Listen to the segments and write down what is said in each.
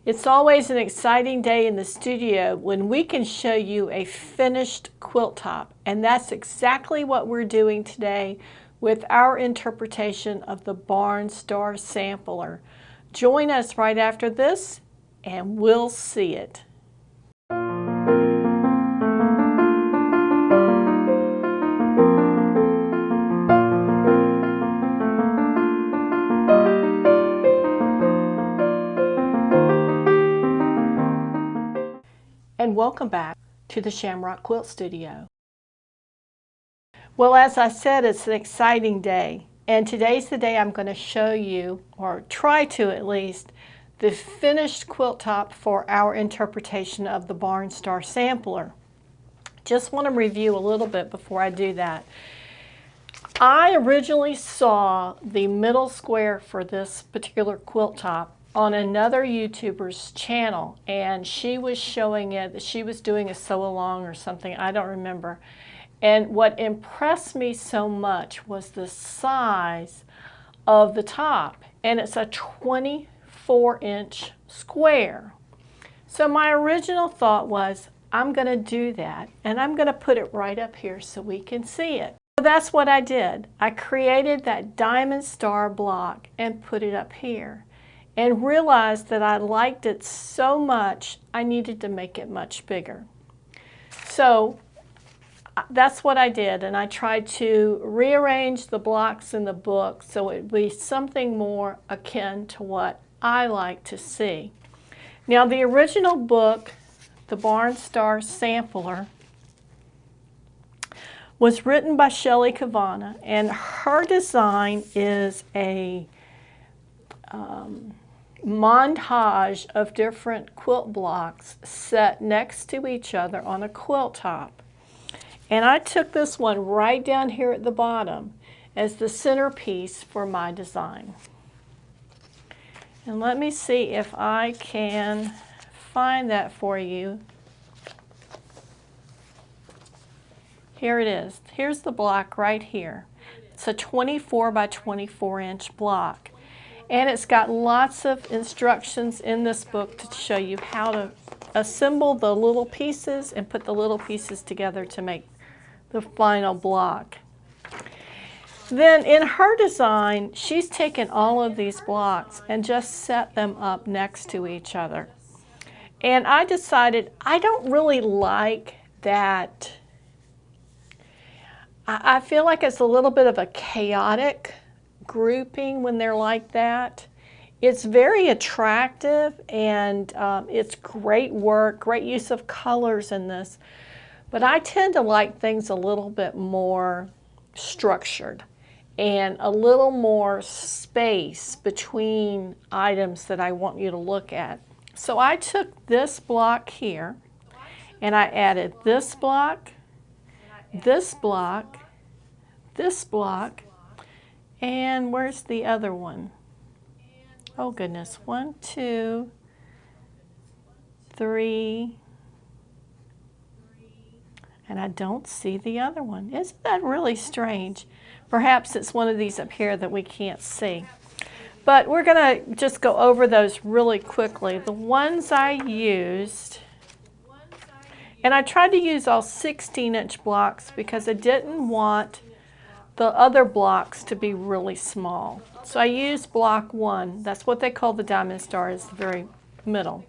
It's always an exciting day in the studio when we can show you a finished quilt top, and that's exactly what we're doing today with our interpretation of the barnstarsampler. Join us right after this and we'll see it. And welcome back to the Shamrock Quilt Studio. Well, as I said, it's an exciting day, and today's the day I'm going to show you, or try to at least, the finished quilt top for our interpretation of the barnstarsampler. Just want to review a little bit before I do that. I originally saw the middle square for this particular quilt top on another YouTuber's channel, and she was showing it. She was doing a sew along or something, I don't remember. And what impressed me so much was the size of the top, and it's a 24-inch square. So my original thought was, I'm going to do that, and I'm going to put it right up here so we can see it. So that's what I did. I created that diamond star block and put it up here, and realized that I liked it so much I needed to make it much bigger. So that's what I did, and I tried to rearrange the blocks in the book so it would be something more akin to what I like to see. Now, the original book, the Barnstarsampler, was written by Shelley Cavanna, and her design is a montage of different quilt blocks set next to each other on a quilt top. And I took this one right down here at the bottom as the centerpiece for my design. And let me see if I can find that for you. Here it is. Here's the block right here. It's a 24 by 24 inch block. And it's got lots of instructions in this book to show you how to assemble the little pieces and put the little pieces together to make the final block. Then in her design, she's taken all of these blocks and just set them up next to each other. And I decided I don't really like that. I feel like it's a little bit of a chaotic grouping when they're like that. It's very attractive, and it's great work, great use of colors in this. But I tend to like things a little bit more structured and a little more space between items that I want you to look at. So I took this block here and I added this block, this block, this block, and where's the other one? Oh goodness, 1, 2, 3, and I don't see the other one. Isn't that really strange? Perhaps it's one of these up here that we can't see. But we're going to just go over those really quickly. The ones I used, and I tried to use all 16-inch blocks because I didn't want the other blocks to be really small. So I used block 1. That's what they call the diamond star, is the very middle.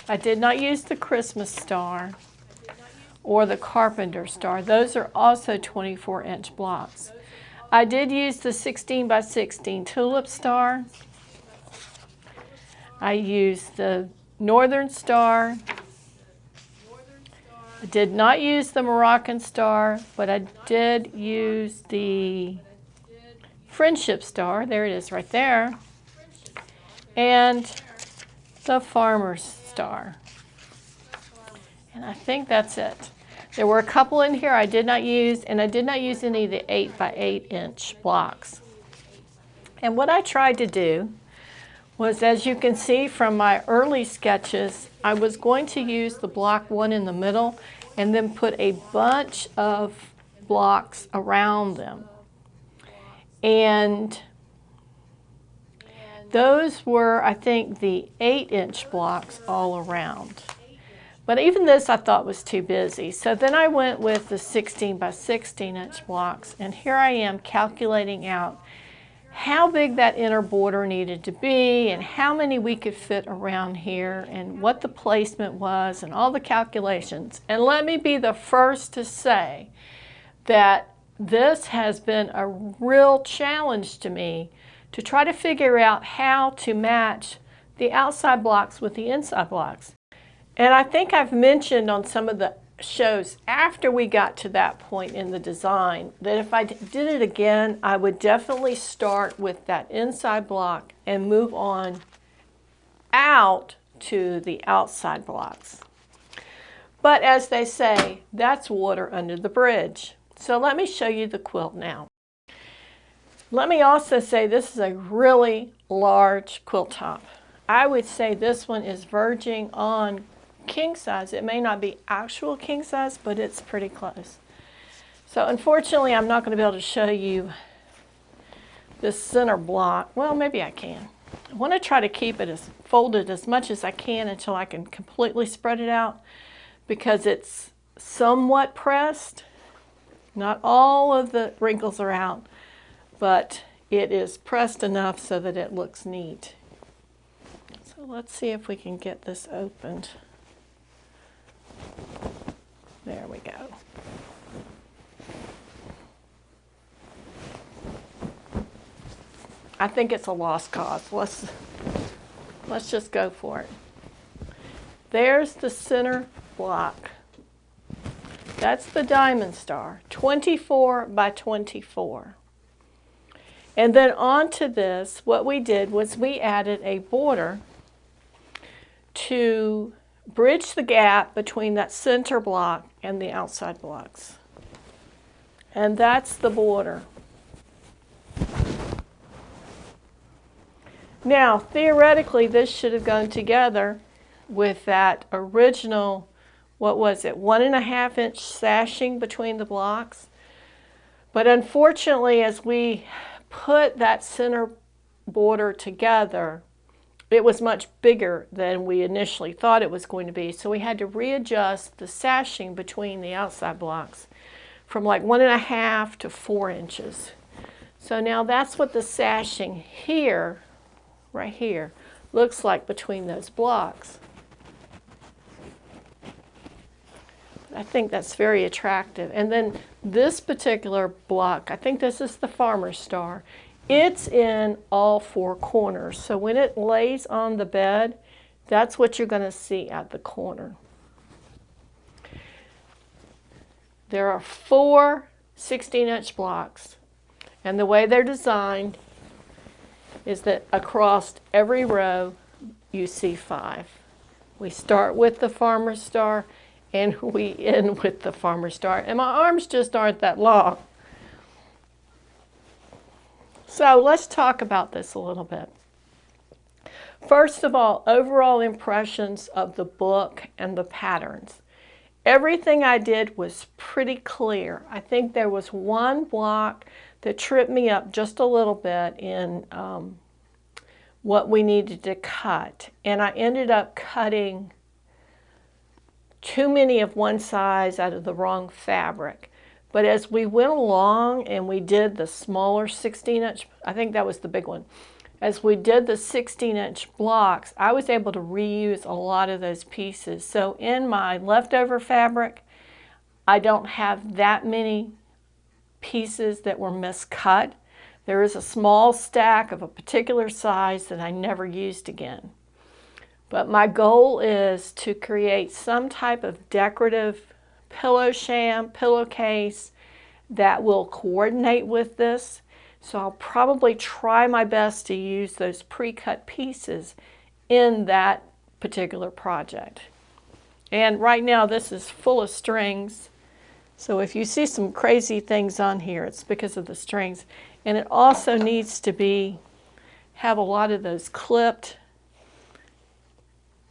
I did not use the Christmas star or the carpenter star. Those are also 24-inch blocks. I did use the 16 by 16 tulip star. I used the northern star. I did not use the Moroccan star, but I did use the friendship star. There it is right there. And the farmer's star. And I think that's it. There were a couple in here I did not use, and I did not use any of the 8 by 8 inch blocks. And what I tried to do was, as you can see from my early sketches, I was going to use the block 1 in the middle and then put a bunch of blocks around them. And Those were, I think, the 8-inch blocks all around. But even this I thought was too busy. So then I went with the 16 by 16-inch blocks, and here I am calculating out how big that inner border needed to be and how many we could fit around here and what the placement was and all the calculations. And let me be the first to say that this has been a real challenge to me to try to figure out how to match the outside blocks with the inside blocks. And I think I've mentioned on some of the shows after we got to that point in the design that if I did it again, I would definitely start with that inside block and move on out to the outside blocks. But as they say, that's water under the bridge. So let me show you the quilt now. Let me also say this is a really large quilt top. I would say this one is verging on king size. It may not be actual king size, but it's pretty close. So unfortunately, I'm not going to be able to show you this center block. Well, maybe I can. I want to try to keep it as folded as much as I can until I can completely spread it out, because it's somewhat pressed. Not all of the wrinkles are out, but it is pressed enough so that it looks neat. So let's see if we can get this opened. There we go. I think it's a lost cause. Let's just go for it. There's the center block. That's the diamond star, 24 by 24. And then onto this, what we did was we added a border to bridge the gap between that center block and the outside blocks. And that's the border. Now, theoretically, this should have gone together with that original, what was it, 1.5 inch sashing between the blocks. But unfortunately, as we put that center border together, it was much bigger than we initially thought it was going to be. So we had to readjust the sashing between the outside blocks from like 1.5 to 4 inches. So now that's what the sashing here, right here, looks like between those blocks. I think that's very attractive. And then this particular block, I think this is the farmer's star. It's in all 4 corners. So when it lays on the bed, that's what you're going to see at the corner. There are 4 16-inch blocks. And the way they're designed is that across every row you see 5. We start with the farmer's star and we end with the farmer's star. And my arms just aren't that long. So let's talk about this a little bit. First of all, overall impressions of the book and the patterns. Everything I did was pretty clear. I think there was one block that tripped me up just a little bit in what we needed to cut. And I ended up cutting too many of one size out of the wrong fabric. But as we went along and we did the smaller 16-inch, I think that was the big one. As we did the 16-inch blocks, I was able to reuse a lot of those pieces. So in my leftover fabric, I don't have that many pieces that were miscut. There is a small stack of a particular size that I never used again. But my goal is to create some type of decorative pillowcase that will coordinate with this. So I'll probably try my best to use those pre-cut pieces in that particular project. And right now this is full of strings. So if you see some crazy things on here, it's because of the strings. And it also needs to have a lot of those clipped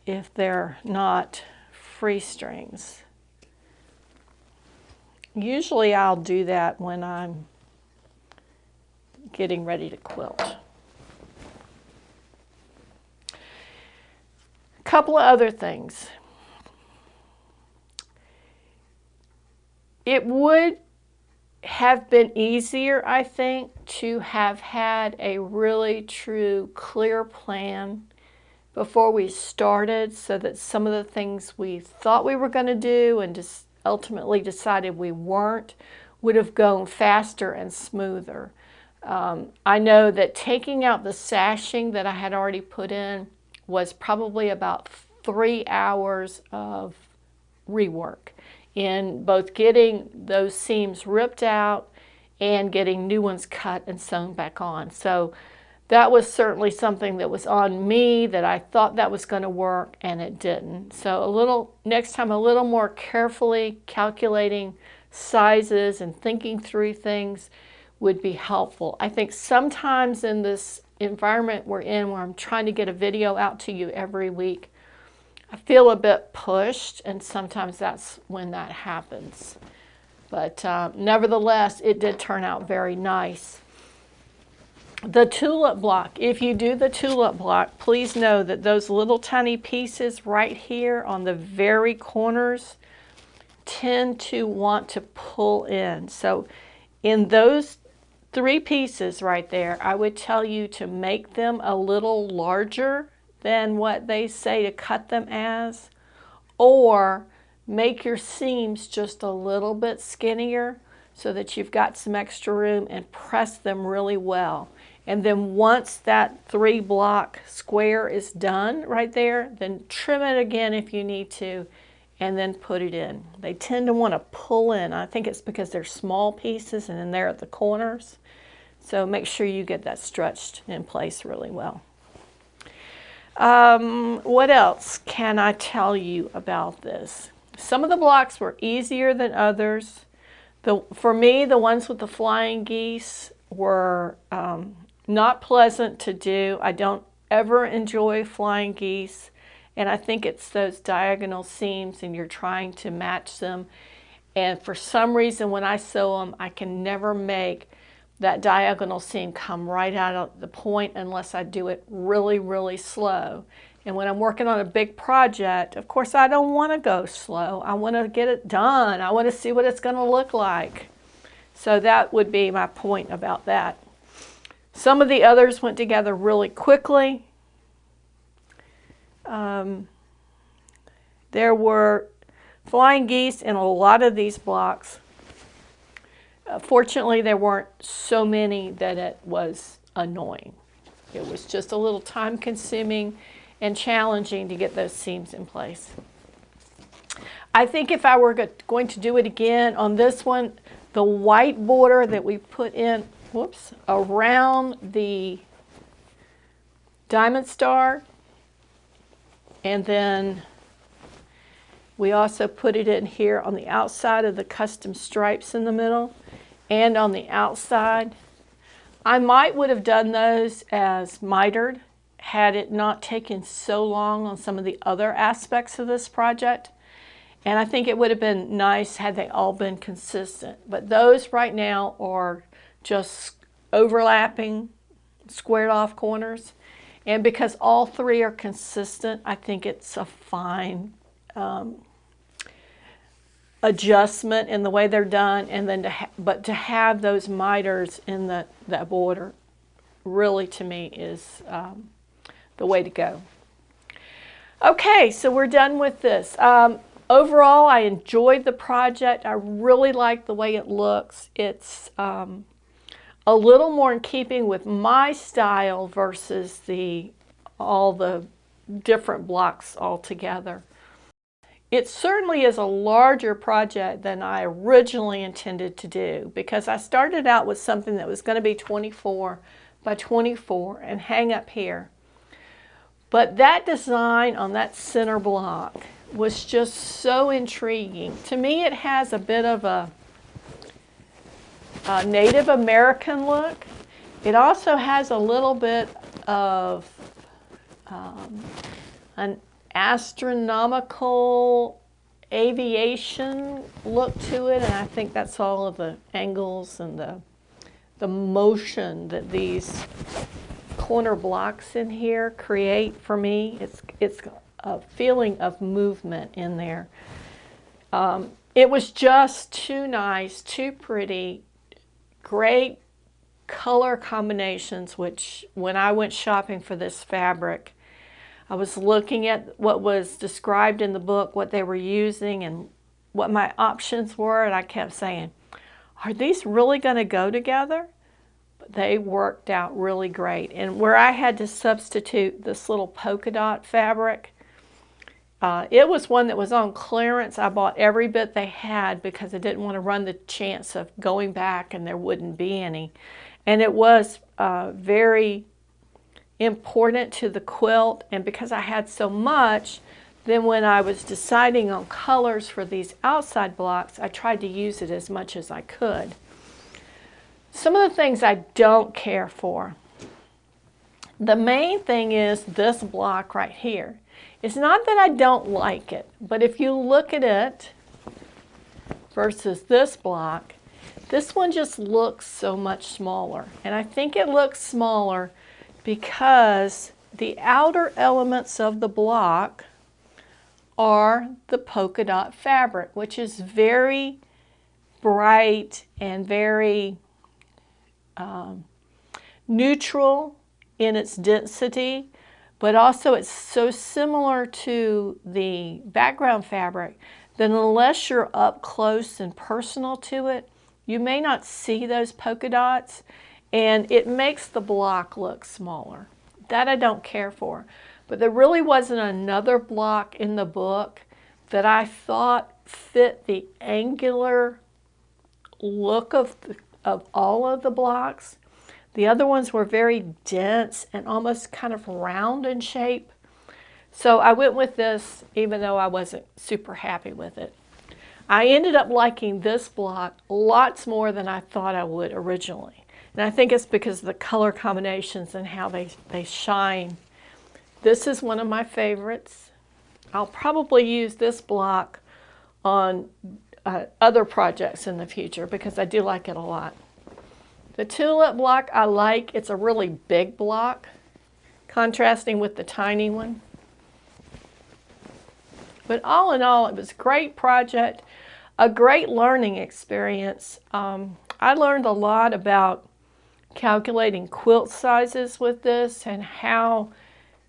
if they're not free strings. Usually I'll do that when I'm getting ready to quilt. couple of other things. It would have been easier, I think, to have had a really true, clear plan before we started, so that some of the things we thought we were going to do and just ultimately decided we weren't would have gone faster and smoother. I know that taking out the sashing that I had already put in was probably about 3 hours of rework in both getting those seams ripped out and getting new ones cut and sewn back on. So that was certainly something that was on me, that I thought that was going to work and it didn't. So next time, a little more carefully calculating sizes and thinking through things would be helpful. I think sometimes in this environment we're in, where I'm trying to get a video out to you every week, I feel a bit pushed, and sometimes that's when that happens. But nevertheless, it did turn out very nice. The tulip block, if you do the tulip block, please know that those little tiny pieces right here on the very corners tend to want to pull in. So in those 3 pieces right there, I would tell you to make them a little larger than what they say to cut them as, or make your seams just a little bit skinnier so that you've got some extra room, and press them really well. And then once that 3 block square is done right there, then trim it again if you need to, and then put it in. They tend to want to pull in. I think it's because they're small pieces and then they're at the corners. So make sure you get that stretched in place really well. What else can I tell you about this? Some of the blocks were easier than others. For me, the ones with the flying geese were not pleasant to do. I don't ever enjoy flying geese, and I think it's those diagonal seams and you're trying to match them, and for some reason when I sew them, I can never make that diagonal seam come right out of the point unless I do it really, really slow. And when I'm working on a big project, of course I don't want to go slow. I want to get it done. I want to see what it's going to look like. So that would be my point about that. Some of the others went together really quickly. There were flying geese in a lot of these blocks. Fortunately, there weren't so many that it was annoying. It was just a little time consuming and challenging to get those seams in place. I think if I were going to do it again on this one, the white border that we put in, around the diamond star, and then we also put it in here on the outside of the custom stripes in the middle and on the outside. I would have done those as mitered had it not taken so long on some of the other aspects of this project. And I think it would have been nice had they all been consistent. But those right now are just overlapping, squared off corners. And because all 3 are consistent, I think it's a fine adjustment in the way they're done. And then but to have those miters in that border, really to me is the way to go. Okay, so we're done with this. Overall, I enjoyed the project. I really like the way it looks. It's a little more in keeping with my style versus all the different blocks all together. It certainly is a larger project than I originally intended to do, because I started out with something that was going to be 24 by 24 and hang up here. But that design on that center block was just so intriguing. To me, it has a bit of a Native American look. It also has a little bit of an astronomical aviation look to it, and I think that's all of the angles and the motion that these corner blocks in here create for me. It's a feeling of movement in there. It was just too nice, too pretty, great color combinations, which when I went shopping for this fabric, I was looking at what was described in the book, what they were using, and what my options were, and I kept saying, are these really going to go together? But they worked out really great. And where I had to substitute this little polka dot fabric, it was one that was on clearance. I bought every bit they had because I didn't want to run the chance of going back and there wouldn't be any. And it was very important to the quilt, and because I had so much, then when I was deciding on colors for these outside blocks, I tried to use it as much as I could. Some of the things I don't care for. The main thing is this block right here. It's not that I don't like it, but if you look at it versus this block, this one just looks so much smaller. And I think it looks smaller because the outer elements of the block are the polka dot fabric, which is very bright and very neutral in its density, but also it's so similar to the background fabric that unless you're up close and personal to it, you may not see those polka dots, and it makes the block look smaller. That I don't care for. But there really wasn't another block in the book that I thought fit the angular look of all of the blocks. The other ones were very dense and almost kind of round in shape. So I went with this even though I wasn't super happy with it. I ended up liking this block lots more than I thought I would originally. And I think it's because of the color combinations and how they shine. This is one of my favorites. I'll probably use this block on other projects in the future because I do like it a lot. The Tulip block I like. It's a really big block, contrasting with the tiny one. But all in all, it was a great project, a great learning experience. I learned a lot about calculating quilt sizes with this and how,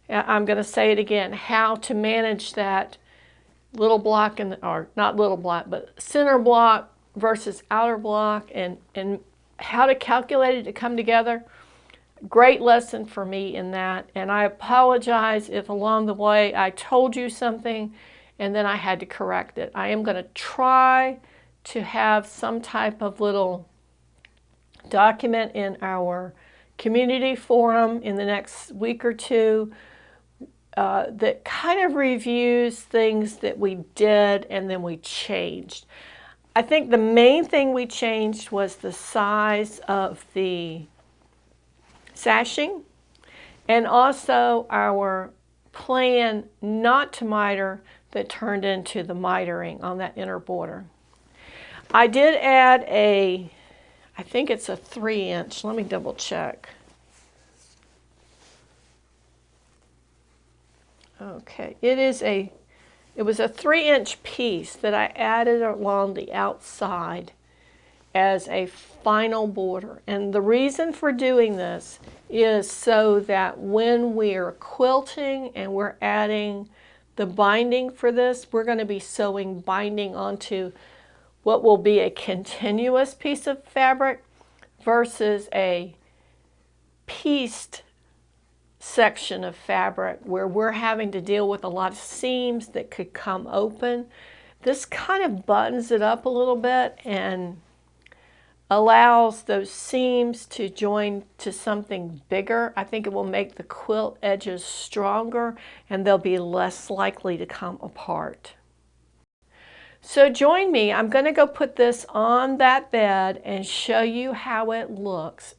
I'm going to say it again, how to manage that little block, or not little block, but center block versus outer block, and how to calculate it to come together. Great lesson for me in that, and I apologize if along the way I told you something and then I had to correct it. I am going to try to have some type of little document in our community forum in the next week or two that kind of reviews things that we did and then we changed. I think the main thing we changed was the size of the sashing, and also our plan not to miter that turned into the mitering on that inner border. I did add I think it's a 3-inch. Let me double check. Okay, it was a 3-inch piece that I added along the outside as a final border. And the reason for doing this is so that when we're quilting and we're adding the binding for this, we're going to be sewing binding onto what will be a continuous piece of fabric versus a pieced section of fabric where we're having to deal with a lot of seams that could come open. This kind of buttons it up a little bit and allows those seams to join to something bigger. I think it will make the quilt edges stronger and they'll be less likely to come apart. So join me. I'm going to go put this on that bed and show you how it looks.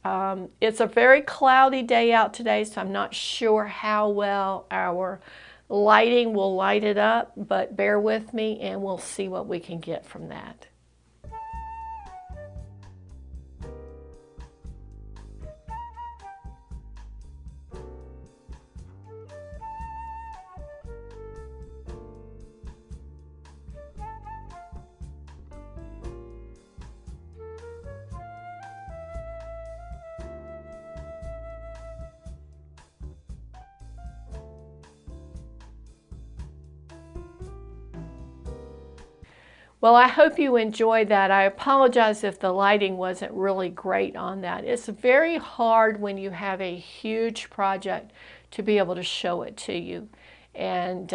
It's a very cloudy day out today, so I'm not sure how well our lighting will light it up, but bear with me and we'll see what we can get from that. Well, I hope you enjoyed that. I apologize if the lighting wasn't really great on that. It's very hard when you have a huge project to be able to show it to you. And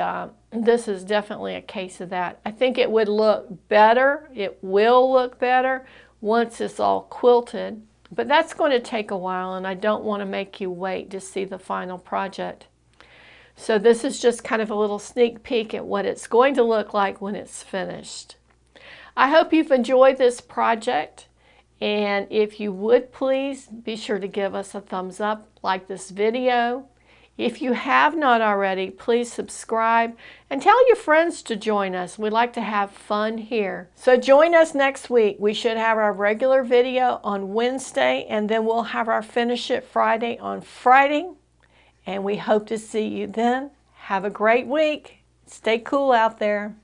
this is definitely a case of that. I think it would look better. It will look better once it's all quilted. But that's going to take a while, and I don't want to make you wait to see the final project. So this is just kind of a little sneak peek at what it's going to look like when it's finished. I hope you've enjoyed this project, and if you would please be sure to give us a thumbs up, like this video. If you have not already, please subscribe and tell your friends to join us. We like to have fun here. So join us next week. We should have our regular video on Wednesday, and then we'll have our Finish It Friday on Friday. And we hope to see you then. Have a great week. Stay cool out there.